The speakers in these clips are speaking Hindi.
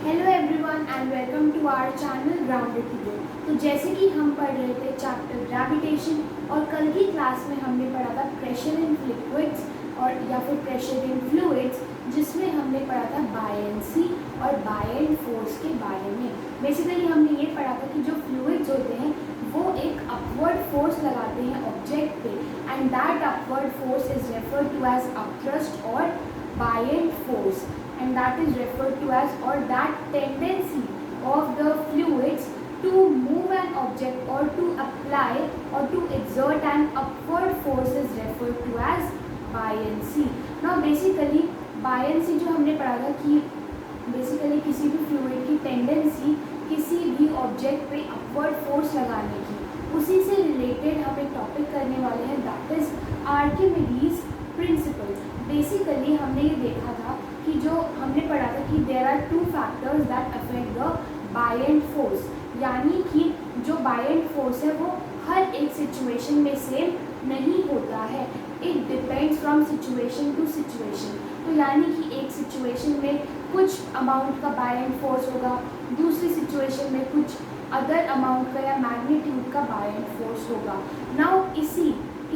Hello everyone and welcome to our channel grounded theory. तो जैसे कि हम पढ़ रहे थे चैप्टर ग्रेविटेशन और कल की क्लास में हमने पढ़ा था प्रेशर इन लिक्विड्स और या फिर प्रेशर इन फ्लूइड्स, जिसमें हमने पढ़ा था बायंसी और बायंट फोर्स के बारे में। बेसिकली हमने ये पढ़ा था कि जो फ्लूइड्स होते हैं वो एक अपवर्ड फोर्स लगाते हैं ऑब्जेक्ट पे and that upward force is referred to as upthrust और buoyant force, and that is referred to as, or that tendency of the fluids to move an object or to apply or to exert an upward force is referred to as buoyancy. Now basically buoyancy जो हमने पढ़ा था कि बेसिकली किसी भी फ्लूइड की टेंडेंसी किसी भी ऑब्जेक्ट पे अपवर्ड फोर्स लगाने की, उसी से रिलेटेड हम एक टॉपिक करने वाले हैं, that is Archimedes principal. Basically हमने ये देखा था कि जो हमने पढ़ा था कि there are two factors that affect the buoyant force, यानी कि जो बायंट फोर्स है वो हर एक सिचुएशन में सेम नहीं होता है, it depends from situation to situation. तो यानी कि एक सिचुएशन में कुछ अमाउंट का बायंट फोर्स होगा, दूसरी सिचुएशन में कुछ अदर अमाउंट का या मैग्नीट्यूड का बायंट फोर्स होगा। नाउ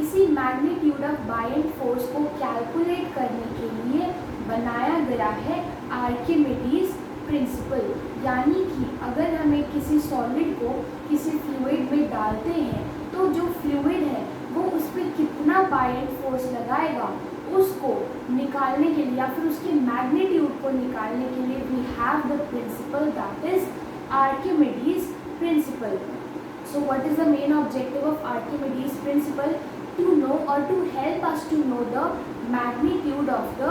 इसी मैग्नीट्यूड ऑफ बायंट फोर्स को कैलकुलेट करने के लिए बनाया गया है आर्किमिडीज प्रिंसिपल। यानी कि अगर हमें किसी सॉलिड को किसी फ्लूइड में डालते हैं तो जो फ्लूइड है वो उस पर कितना बायंट फोर्स लगाएगा उसको निकालने के लिए या फिर उसके मैग्नीट्यूड को निकालने के लिए we have the principle that is Archimedes principle. So what is the main objective of Archimedes principle? To know or to help us to know the magnitude of the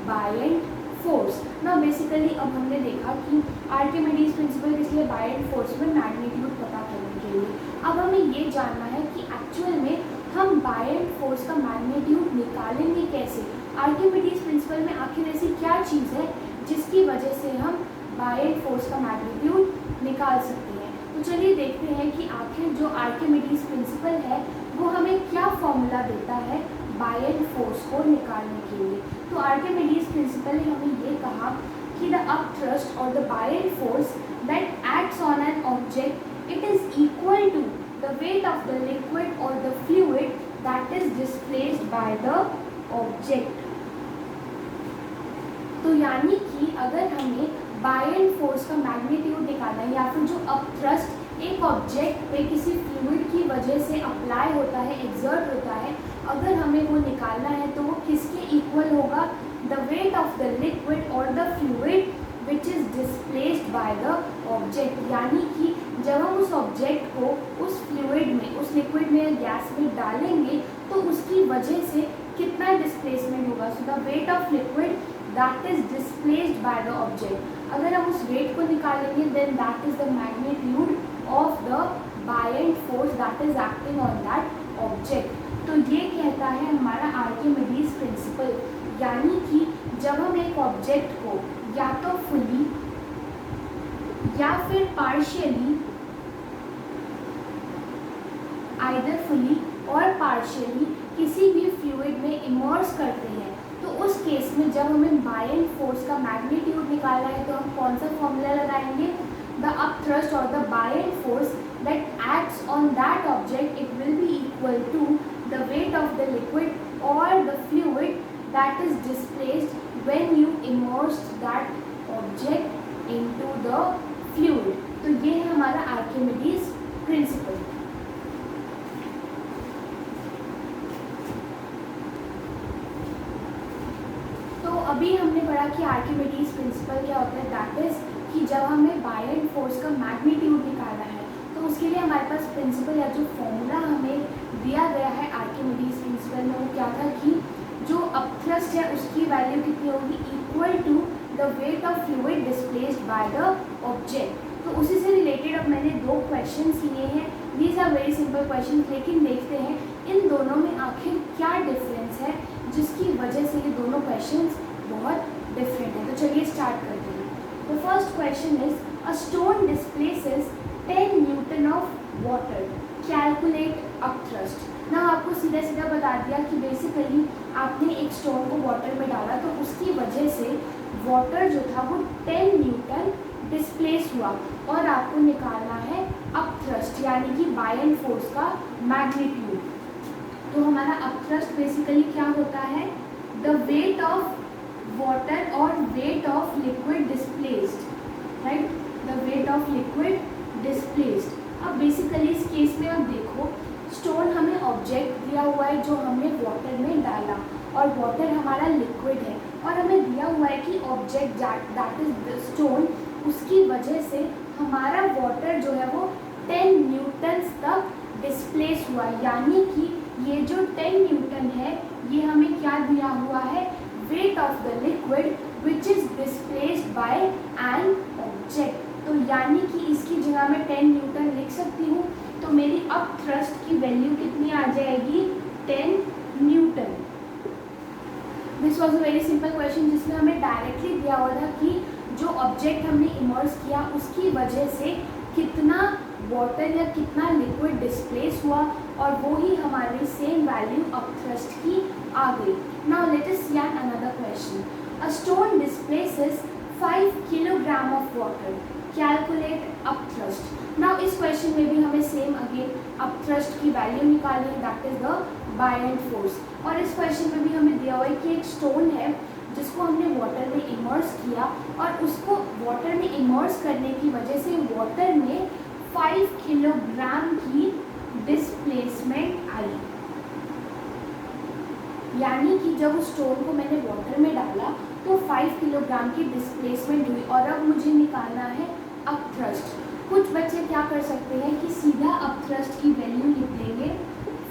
buoyant force. Now basically अब हमने देखा कि Archimedes principle किस लिए buoyant force में magnitude पता करने के लिए। अब हमें ये जानना है कि एक्चुअल में हम buoyant force का magnitude निकालेंगे कैसे। Archimedes principle में आखिर ऐसी क्या चीज़ है जिसकी वजह से हम buoyant force का magnitude निकाल सकते हैं। तो चलिए देखते हैं कि आखिर जो आर्किमिडीज प्रिंसिपल है वो हमें क्या फॉर्मूला देता है बायंट फोर्स को निकालने के लिए। तो आर्किमिडीज प्रिंसिपल ने हमें ये कहा कि द अपथ्रस्ट और the buoyant force that acts on an object it is equal to the weight of the liquid और the fluid that is displaced by the object. तो यानी कि अगर हमें बायंट फोर्स का मैग्नीट्यूड निकालना है या फिर जो अपथ्रस्ट एक ऑब्जेक्ट पे किसी फ्लूइड की वजह से अप्लाई होता है, एक्सर्ट होता है, अगर हमें वो निकालना है तो वो किसके इक्वल होगा, the weight of the liquid और the fluid which is displaced by the object. यानी कि जब हम उस ऑब्जेक्ट को उस फ्लूइड में, उस लिक्विड में या गैस में डालेंगे तो उसकी वजह से कितना डिस्प्लेसमेंट होगा। So the weight of liquid that is displaced by the object. अगर हम उस वेट को निकालेंगे then that is the magnitude of the buoyant force that is acting on that object. तो ये कहता है हमारा आर्किमिडीज प्रिंसिपल, यानी कि जब हम एक ऑब्जेक्ट को या तो फुली या फिर पार्शियली, आइदर फुली और पार्शियली किसी भी फ्लूइड में इमर्स करते हैं तो उस केस में जब हमें बायंट फोर्स का मैग्नीट्यूड निकालना है तो हम कौन सा फॉर्मूला लगाएंगे, द अपथ्रस्ट और the buoyant force that acts on that object it will be equal to the weight of the liquid और the fluid that is displaced when you immerse that object into the fluid. तो ये है हमारा आर्किमिडीज प्रिंसिपल। अभी हमने पढ़ा कि आर्किमिडीज प्रिंसिपल क्या होता है, दैट इज कि जब हमें बायंट फोर्स का मैग्नीट्यूड निकालना है तो उसके लिए हमारे पास प्रिंसिपल या जो फॉर्मूला हमें दिया गया है आर्किमिडीज प्रिंसिपल में वो क्या था कि जो अपथ्रस्ट है उसकी वैल्यू कितनी होगी, equal to the weight of fluid displaced by the object. तो उसी से रिलेटेड अब मैंने दो क्वेश्चन लिए हैं, these are very simple question, लेकिन देखते हैं इन दोनों में आखिर क्या डिफरेंस है जिसकी वजह से ये दोनों क्वेश्चंस बहुत डिफरेंट है। तो चलिए स्टार्ट करते हैं। The first question is a stone displaces 10 Newton of water, calculate upthrust. ना आपको सीधा सीधा बता दिया कि बेसिकली आपने एक स्टोन को वाटर में डाला तो उसकी वजह से वाटर जो था वो 10 न्यूटन डिस्प्लेस हुआ और आपको निकालना है अपथ्रस्ट यानी कि बायन फोर्स का मैग्नीट्यूड। तो हमारा अपथ्रस्ट बेसिकली क्या होता है, द वेट ऑफ वाटर और wait of liquid displaced, right, the weight of liquid displaced. अब बेसिकली इस केस में अब देखो, स्टोन हमें ऑब्जेक्ट दिया हुआ है जो हमने वाटर में डाला और वाटर हमारा लिक्विड है और हमें दिया हुआ है कि object that is the stone, उसकी वजह से हमारा वाटर जो है वो 10 न्यूटन तक डिस्प्लेस हुआ, यानी कि ये जो 10 न्यूटन है ये हमें क्या दिया हुआ है, wait of the liquid which is displaced by an object. तो यानी कि इसकी जगह मैं 10 न्यूटन लिख सकती हूँ, तो मेरी अपथ्रस्ट की वैल्यू कितनी आ जाएगी, 10 Newton. This was a very simple question जिसमें हमें डायरेक्टली दिया हुआ था कि जो ऑब्जेक्ट हमने इमर्स किया उसकी वजह से कितना वाटर या कितना लिक्विड डिस्प्लेस हुआ और वो ही हमारी सेम वैल्यू अपथ्रस्ट की आ गई। Now let us see another question, a stone displaces 5 kilogram of water, calculate upthrust. Now इस क्वेश्चन में भी हमें सेम अगेन अपथ्रस्ट की वैल्यू निकालनी है, that is the Bayern force. और इस क्वेश्चन में भी हमें दिया हुआ है कि एक स्टोन है जिसको हमने वाटर में इमर्स किया और उसको वाटर में इमर्स करने की वजह से वाटर में 5 किलोग्राम की डिस्प्लेसमेंट आई, यानी कि जब उस स्टोन को मैंने वाटर में डाला तो 5 किलोग्राम की डिस्प्लेसमेंट हुई। और अब मुझे निकालना है अपथ्रस्ट। कुछ बच्चे क्या कर सकते हैं कि सीधा अपथ्रस्ट की वैल्यू लिख देंगे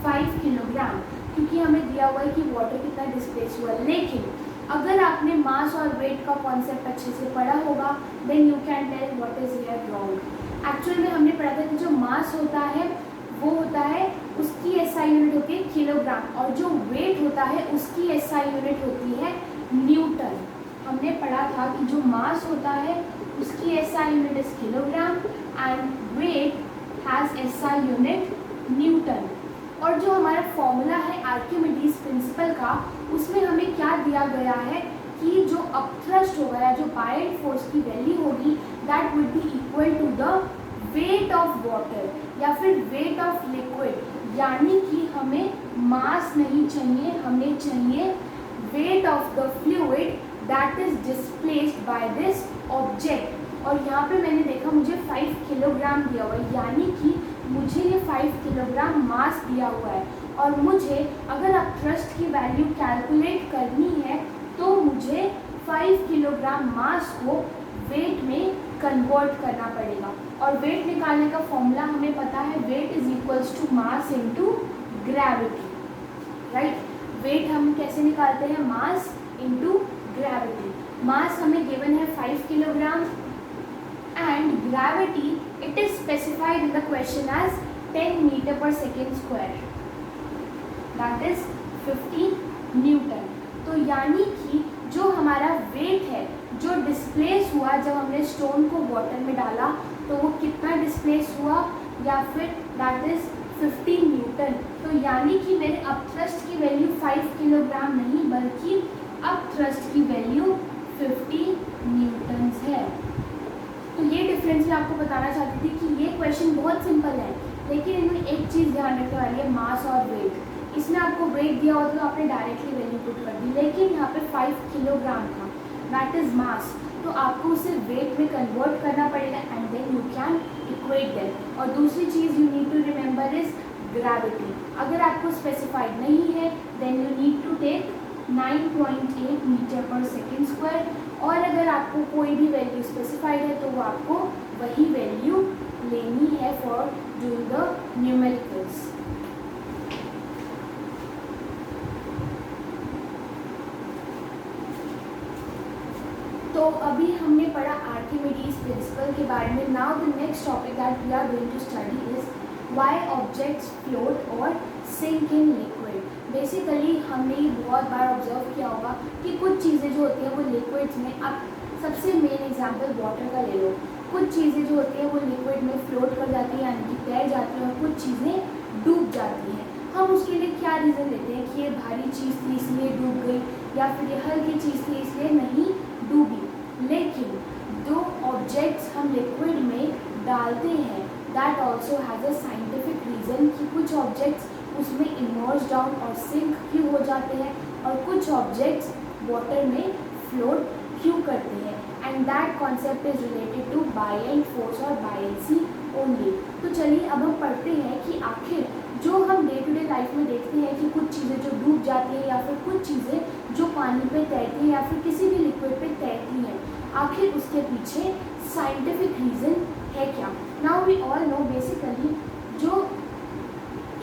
5 किलोग्राम, क्योंकि हमें दिया हुआ है कि वाटर कितना डिस्प्लेस हुआ। लेकिन अगर आपने मास और वेट का कॉन्सेप्ट अच्छे से पढ़ा होगा then you can tell what is here wrong. Actual में हमने पढ़ा था कि जो मास होता है वो होता है, उसकी एसआई यूनिट होती है किलोग्राम, और जो वेट होता है उसकी एसआई यूनिट होती है न्यूटन। हमने पढ़ा था कि जो मास होता है उसकी SI unit is kilogram and weight has SI unit newton. और जो हमारा फॉर्मूला है आर्किमिडीज प्रिंसिपल का, उसमें हमें क्या दिया गया है कि जो अपथ्रस्ट होगा या जो बायन फोर्स की वैल्यू होगी that would be equal to the weight of water या फिर वेट ऑफ लिक्विड, यानी कि हमें मास नहीं चाहिए, हमें चाहिए wait of the fluid that is displaced by this object. और यहाँ पे मैंने देखा मुझे 5 किलोग्राम दिया हुआ है, यानी कि मुझे ये 5 किलोग्राम मास दिया हुआ है और मुझे अगर अपथ्रस्ट की वैल्यू कैलकुलेट करनी है तो मुझे 5 किलोग्राम मास को वेट में कन्वर्ट करना पड़ेगा। और वेट निकालने का फॉर्मूला हमें पता है, weight is equals to mass into gravity, right. Weight हम कैसे निकालते हैं, मास इनटू ग्रेविटी। मास हमें गिवन है 5 kilogram and gravity it is specified in the question as 10 meter per second square, that is 50 Newton. तो यानी कि जो हमारा वेट है जो डिस्प्लेस हुआ जब हमने स्टोन को वाटर में डाला तो वो कितना डिस्प्लेस हुआ, या फिर दैट इज 50 न्यूटन। तो यानी कि मेरे अपथ्रस्ट की वैल्यू 5 किलोग्राम नहीं बल्कि अपथ्रस्ट की वैल्यू 50 न्यूटन है। तो ये डिफरेंस मैं आपको बताना चाहती थी कि ये क्वेश्चन बहुत सिंपल है, लेकिन इनमें एक चीज़ ध्यान रखने वाली है, मास और वेट। इसमें आपको वेट दिया होता तो आपने डायरेक्टली वैल्यू पुट कर दी, लेकिन यहाँ पे 5 किलोग्राम था, दैट इज मास, तो आपको उसे वेट में कन्वर्ट करना पड़ेगा and then you can equate that. और दूसरी चीज़ you need to remember is gravity. अगर आपको स्पेसिफाइड नहीं है then you need to take 9.8 metre per second square, और अगर आपको कोई भी वैल्यू स्पेसिफाइड है तो वो आपको वही वैल्यू लेनी है फॉर डूइंग द न्यूमेरिकल्स। तो अभी हमने पढ़ा आर्किमिडीज प्रिंसिपल के बारे में। Now the next topic that we are going to study is why objects float और सिंक इन लिक्विड। बेसिकली हमने ये बहुत बार ऑब्जर्व किया होगा कि कुछ चीज़ें जो होती हैं वो लिक्विड्स में, अब सबसे मेन एग्जांपल वाटर का ले लो, कुछ चीज़ें जो होती हैं वो लिक्विड में फ्लोट कर जाती हैं यानी कि तैर जाती हैं और कुछ चीज़ें डूब जाती हैं। हम उसके लिए क्या रीज़न लेते हैं कि ये भारी चीज़ थी इसलिए डूब गई, या फिर ये हल्की चीज़ थी इसलिए नहीं डूबी। That also has a scientific reason कि कुछ ऑब्जेक्ट्स उसमें इमर्ज डाउन और सिंक क्यों हो जाते हैं और कुछ ऑब्जेक्ट्स वाटर में फ्लोट क्यों करते हैं, and that concept is related to buoyant force और बायएंसी ओनली। तो चलिए अब हम पढ़ते हैं कि आखिर जो हम डे टू डे लाइफ में देखते हैं कि कुछ चीज़ें जो डूब जाती हैं या फिर कुछ चीज़ें जो पानी पे तैरती हैं या फिर किसी भी लिक्विड पे तैरती हैं, आखिर उसके पीछे साइंटिफिक रीज़न है क्या। Now we all know basically जो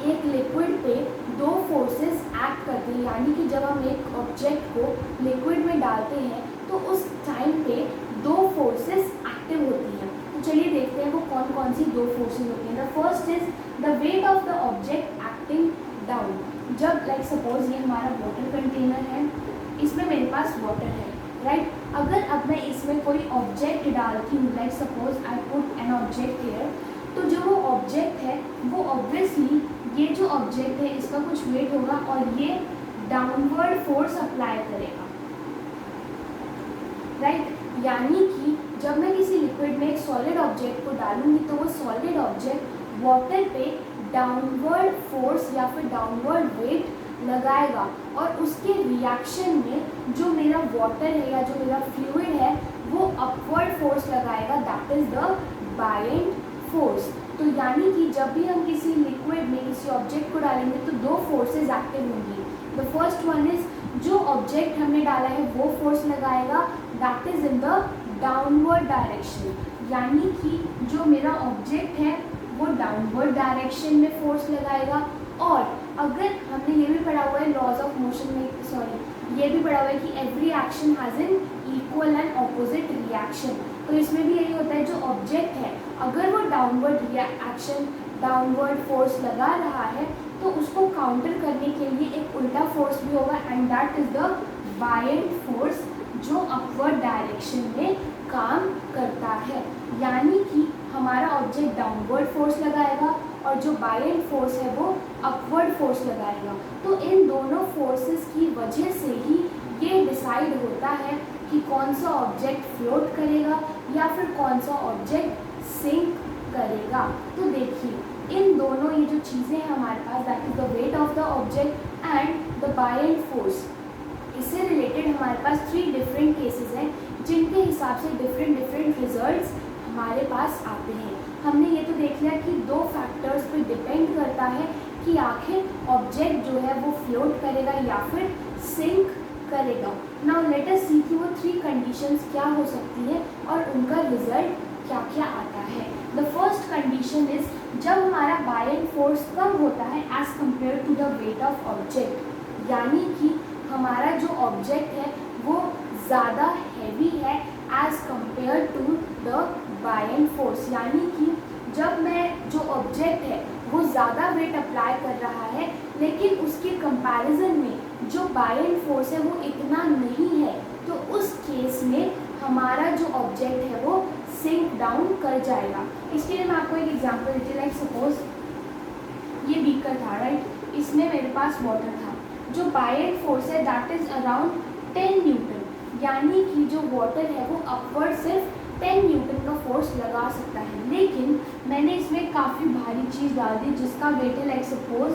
एक लिक्विड पे दो फोर्सेस एक्ट करते हैं, यानी कि जब हम एक ऑब्जेक्ट को लिक्विड में डालते हैं तो उस टाइम पे दो फोर्सेस एक्टिव होती हैं। तो चलिए देखते हैं वो कौन कौन सी दो फोर्सेस होती हैं। The first is the weight of the object acting down. जब लाइक सपोज ये हमारा वाटर कंटेनर है, इसमें मेरे पास वाटर है, राइट। अगर अब मैं इसमें कोई ऑब्जेक्ट डालती हूँ, like suppose I put an object here, तो जो वो ऑब्जेक्ट है वो ऑब्वियसली ये जो ऑब्जेक्ट है इसका कुछ वेट होगा और ये डाउनवर्ड फोर्स अप्लाई करेगा, राइट। यानी कि जब मैं किसी लिक्विड में एक सॉलिड ऑब्जेक्ट को डालूंगी तो वो सॉलिड ऑब्जेक्ट वाटर पे डाउनवर्ड फोर्स या फिर डाउनवर्ड वेट लगाएगा और उसके रिएक्शन में जो मेरा वाटर है या जो मेरा फ्लूइड है वो अपवर्ड फोर्स लगाएगा, that is the buoyant force. तो यानी कि जब भी हम किसी लिक्विड में किसी ऑब्जेक्ट को डालेंगे तो दो फोर्सेस एक्टिव होंगी। द फर्स्ट वन इज जो ऑब्जेक्ट हमने डाला है वो फोर्स लगाएगा, that is in the downward direction, यानी कि जो मेरा ऑब्जेक्ट है वो डाउनवर्ड डायरेक्शन में फोर्स लगाएगा। और अगर हमने ये भी पढ़ा हुआ है लॉज ऑफ मोशन में, सॉरी ये भी पढ़ा हुआ है कि every action has an equal and opposite reaction. तो इसमें भी यही होता है, जो ऑब्जेक्ट है अगर वो डाउनवर्ड एक्शन डाउनवर्ड फोर्स लगा रहा है तो उसको काउंटर करने के लिए एक उल्टा फोर्स भी होगा, and that is the buoyant force जो अपवर्ड डायरेक्शन में काम करता है। यानी कि हमारा ऑब्जेक्ट डाउनवर्ड फोर्स लगाएगा और जो बायएंट फोर्स है वो अपवर्ड फोर्स लगाएगा। तो इन दोनों फोर्सेस की वजह से ही ये डिसाइड होता है कि कौन सा ऑब्जेक्ट फ्लोट करेगा या फिर कौन सा ऑब्जेक्ट सिंक करेगा। तो देखिए इन दोनों ये जो चीज़ें हैं हमारे पास, that is the weight of the object and the buoyant force, इससे रिलेटेड हमारे पास 3 डिफरेंट केसेस हैं जिनके हिसाब से डिफरेंट रिजल्ट्स हमारे पास आते हैं। हमने ये तो देख लिया कि दो फैक्टर्स पे डिपेंड करता है कि आखिर ऑब्जेक्ट जो है वो फ्लोट करेगा या फिर सिंक करेगा। नाउ लेट अस सी कि वो 3 कंडीशंस क्या हो सकती है और उनका रिजल्ट क्या क्या आता है। द फर्स्ट कंडीशन इज जब हमारा बायएंट फोर्स कम होता है as compare to the weight of object, यानी कि हमारा जो ऑब्जेक्ट है वो ज़्यादा हैवी है as compare to the buoyant force, यानी कि जब मैं जो ऑब्जेक्ट है वो ज़्यादा वेट अप्लाई कर रहा है लेकिन उसके कंपैरिजन में जो बायएंट फोर्स है वो इतना नहीं है, तो उस केस में हमारा जो ऑब्जेक्ट है वो सिंक डाउन कर जाएगा। इसके लिए मैं आपको एक एग्जांपल देती हूँ, लाइक सपोज ये बीकर था, राइट, इसमें मेरे पास वाटर था, जो बायएंट फोर्स है दैट इज अराउंड 10 न्यूटन, यानी कि जो वाटर है वो अपवर्ड सिर्फ 10 न्यूटन का फोर्स लगा सकता है। लेकिन मैंने इसमें काफ़ी भारी चीज़ डाल दी जिसका वेट है लाइक सपोज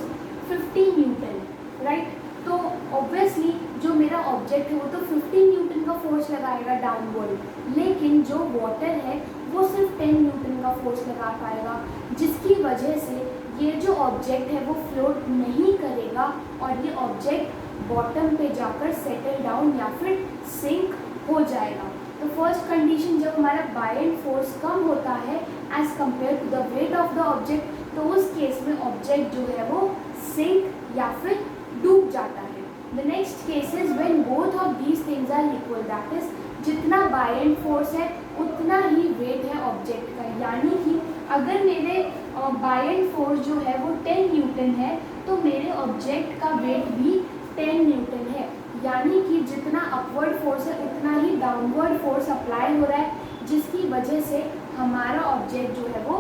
50 न्यूटन, राइट। तो ऑब्वियसली जो मेरा ऑब्जेक्ट है वो तो 50 न्यूटन का फोर्स लगाएगा डाउनवर्ड, लेकिन जो वाटर है वो सिर्फ 10 न्यूटन का फोर्स लगा पाएगा, जिसकी वजह से ये जो ऑब्जेक्ट है वो फ्लोट नहीं करेगा और ये ऑब्जेक्ट बॉटम पे जाकर सेटल डाउन या फिर सिंक हो जाएगा। तो फर्स्ट कंडीशन जब हमारा बायएंट फोर्स कम होता है as compare to the weight of the object, तो उस केस में ऑब्जेक्ट जो है वो सिंक या फिर डूब जाता है। The next case is when both of these things are equal, that is जितना बायएंट फोर्स है उतना ही वेट है ऑब्जेक्ट का, यानी कि अगर मेरे बायएंट फोर्स जो है वो 10 न्यूटन है तो मेरे ऑब्जेक्ट का वेट भी 10 न्यूटन है, यानी कि जितना अपवर्ड फोर्स है उतना ही डाउनवर्ड फोर्स अप्लाई हो रहा है, जिसकी वजह से हमारा ऑब्जेक्ट जो है वो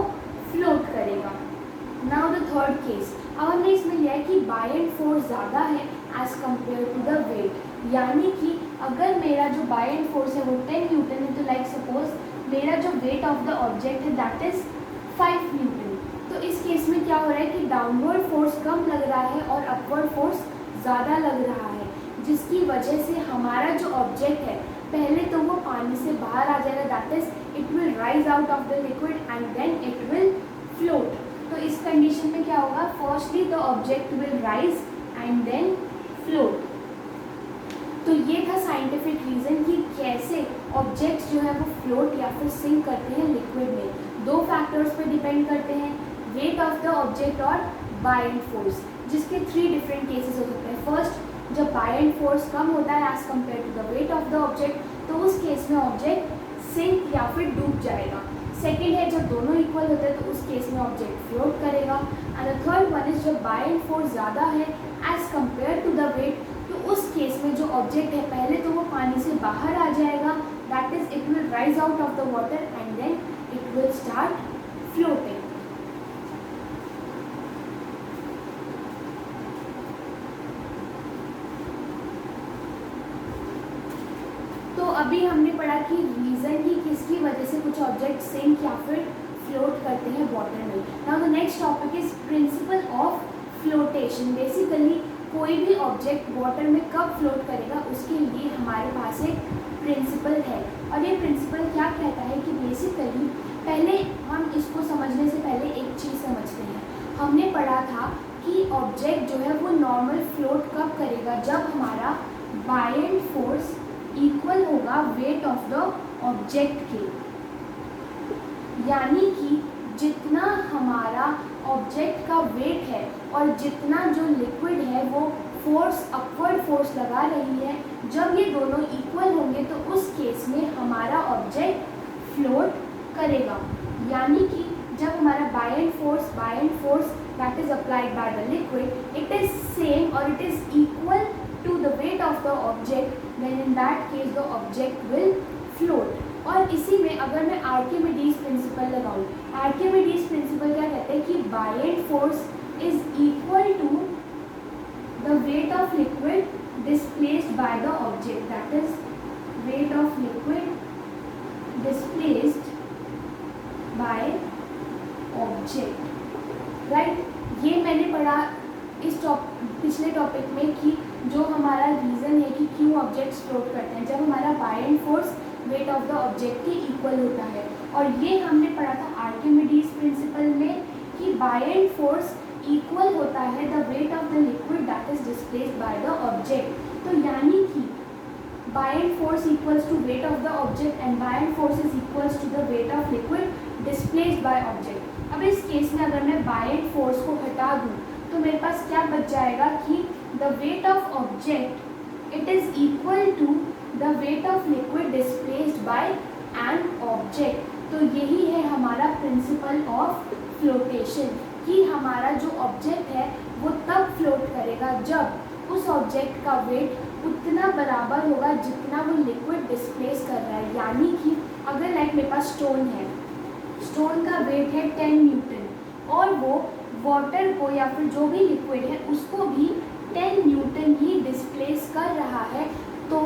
फ्लोट करेगा। नाउ द थर्ड केस, अब हमने इसमें लिया है कि बायएंट फोर्स ज़्यादा है as compare to the weight, यानी कि अगर मेरा जो बायएंट फोर्स है वो 10 न्यूटन है तो लाइक सपोज मेरा जो वेट ऑफ द ऑब्जेक्ट है दैट इज 5 न्यूटन, इस केस में क्या हो रहा है कि डाउनवर्ड फोर्स कम लग रहा है और अपवर्ड फोर्स ज़्यादा लग रहा है, जिसकी वजह से हमारा जो ऑब्जेक्ट है पहले तो वो पानी से बाहर आ जाएगा, that is it will rise out of the liquid and then it will float. तो इस कंडीशन में क्या होगा, firstly the object will rise and then float. तो ये था साइंटिफिक रीज़न कि कैसे ऑब्जेक्ट्स जो है वो फ्लोट या फिर सिंक करते हैं लिक्विड में। दो फैक्टर्स पे डिपेंड करते हैं, वेट ऑफ द ऑब्जेक्ट और बायएंड फोर्स, जिसके 3 डिफरेंट केसेस हो सकते हैं। फर्स्ट, जब बायएंड फोर्स कम होता है as compare to the weight of the object, तो उस केस में ऑब्जेक्ट सिंक या फिर डूब जाएगा। सेकेंड है, जब दोनों इक्वल होते हैं तो उस केस में ऑब्जेक्ट फ्लोट करेगा। And the third one is जब बायएंड फोर्स ज़्यादा है as compare to the weight, तो उस केस में जो ऑब्जेक्ट है पहले तो वो पानी से बाहर आ जाएगा, that is it will rise out of the water and then it will start floating. तो अभी हमने पढ़ा कि रीज़न ही किसकी वजह से कुछ ऑब्जेक्ट सिंक या फिर फ्लोट करते हैं वाटर में। Now the next topic is principal of flotation. Basically कोई भी ऑब्जेक्ट वाटर में कब फ्लोट करेगा उसके लिए हमारे पास एक प्रिंसिपल है, और ये प्रिंसिपल क्या कहता है कि बेसिकली पहले हम इसको समझने से पहले एक चीज़ समझते हैं। हमने पढ़ा था कि ऑब्जेक्ट जो है वो नॉर्मल फ्लोट कब करेगा, जब हमारा बायएंड फोर्स इक्वल होगा वेट ऑफ द ऑब्जेक्ट के, यानी कि जितना हमारा ऑब्जेक्ट का वेट है और जितना जो लिक्विड है वो फोर्स अपवर्ड फोर्स लगा रही है, जब ये दोनों इक्वल होंगे तो उस केस में हमारा ऑब्जेक्ट फ्लोट करेगा। यानी कि जब हमारा buoyant force that is applied by the liquid, it is same और it is equal to the weight of the object, then in that case the object will float। और इसी में अगर मैं आर्किमिडीज प्रिंसिपल लगाऊं, आर्किमिडीज प्रिंसिपल क्या कहते हैं कि buoyant force is equal to the weight of liquid displaced by the object, that is weight of liquid displaced by object, right. ये मैंने पढ़ा इस पिछले टॉपिक में कि जो हमारा रीज़न है कि क्यों ऑब्जेक्ट्स फ्लोट करते हैं, जब हमारा buoyant force weight of the object के इक्वल होता है। और ये हमने पढ़ा था आर्किमिडीज प्रिंसिपल में कि बायएंड फोर्स इक्वल होता है the weight of the liquid that is displaced by the object. तो यानी कि buoyant force equals to weight of the object and buoyant force is equals to the weight of liquid displaced by object. अब इस केस में अगर मैं बायएंड फोर्स को हटा दूँ तो मेरे पास क्या बच जाएगा कि the weight of object it is equal to the weight of liquid displaced by an object. तो यही है हमारा प्रिंसिपल ऑफ फ्लोटेशन कि हमारा जो ऑब्जेक्ट है वो तब फ्लोट करेगा जब उस ऑब्जेक्ट का वेट उतना बराबर होगा जितना वो लिक्विड डिस्प्लेस कर रहा है। यानी कि अगर लाइक मेरे पास स्टोन है, स्टोन का वेट है 10 न्यूटन और वो वाटर को या फिर जो भी लिक्विड है उसको भी 10 न्यूटन ही डिस्प्लेस कर रहा है, तो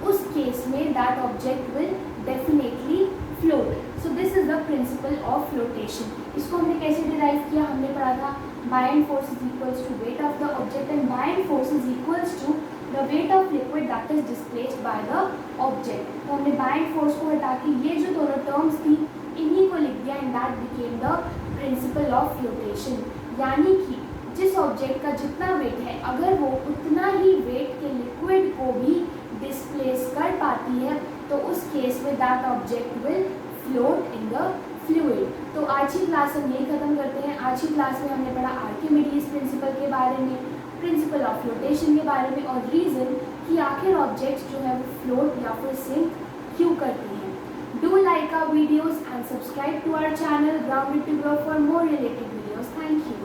उस केस में that object will definitely float. So this is the principle of flotation. इसको हमने कैसे डिराइव किया, हमने पढ़ा था buoyant force is equals to weight of the object and buoyant force is equals to the weight of liquid that is displaced by the object. तो हमने बायएंड फोर्स को हटा के ये जो दोनों टर्म्स थी इन्हीं को लिख दिया and that became the principle of flotation. यानी कि जिस ऑब्जेक्ट का जितना वेट है अगर वो उतना ही वेट के लिक्विड को भी डिस्प्लेस कर पाती है तो उस केस में that object will float in the fluid. तो आज की क्लास हम यही खत्म करते हैं। आज की क्लास में हमने पढ़ा आर्किमिडीज प्रिंसिपल के बारे में, प्रिंसिपल ऑफ फ्लोटेशन के बारे में और रीज़न कि आखिर ऑब्जेक्ट्स जो है वो फ्लोट या फिर सिंक क्यों करती हैं। Do like our videos and subscribe to our channel Grounded to Grow for more related videos. Thank you.